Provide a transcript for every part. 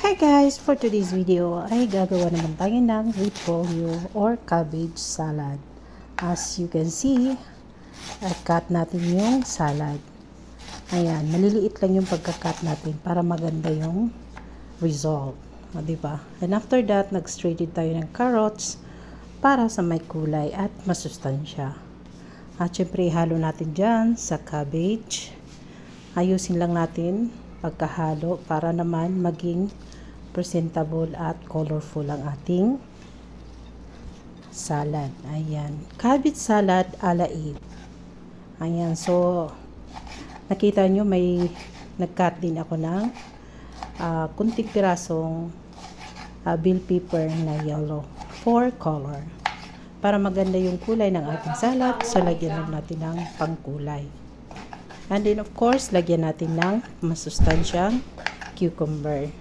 Hi guys! For today's video ay gagawa naman tayo ng repolyo or cabbage salad. As you can see, cut natin yung salad. Ayan, maliliit lang yung pagka-cut natin para maganda yung result. O, diba? And after that, nag-straighten tayo ng carrots para sa may kulay at masustansya. At syempre, halo natin dyan sa cabbage. Ayusin lang natin pagkahalo para naman maging presentable at colorful ang ating salad. Ayan. Cabbage salad ala Eve. Ayan. So, nakita nyo may nag-cut din ako ng kunting pirasong bell pepper na yellow for color. Para maganda yung kulay ng ating salad, so lagyan lang natin ng pangkulay. And then of course, lagyan natin ng masustansyang cucumber.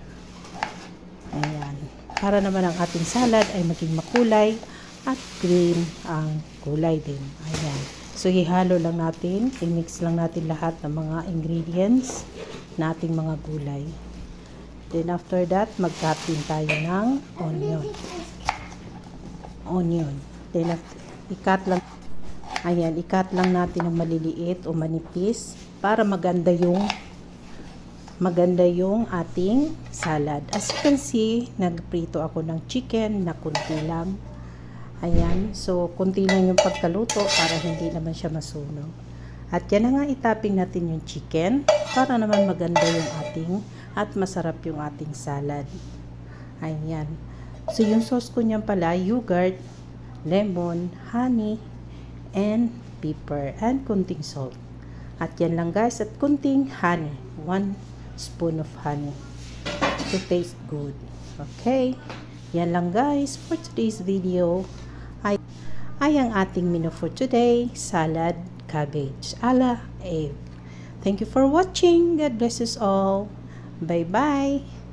Ayan. Para naman ang ating salad ay maging makulay at green ang kulay din. Ayan. So, ihalo lang natin, i-mix lang natin lahat ng mga ingredients na ating mga gulay. Then after that, mag-cut din tayo ng onion. Then i-cut lang. Ayan, i-cut lang natin ng maliliit o manipis para maganda yung ating salad. As you can see, nagprito ako ng chicken na kunti lang. Ayan, so kunti lang yung pagkaluto para hindi naman siya masunog. At yan na nga, itapping natin yung chicken para naman maganda yung ating at masarap yung ating salad. Ayan. So yung sauce ko niyan pala, yogurt, lemon, honey, and pepper, and kunting salt. At yan lang guys, at kunting honey. 1 spoon of honey to taste good. Okay, yan lang guys for today's video. Ay ang ating menu for today, salad cabbage ala Eve. Thank you for watching. God bless us all. Bye bye.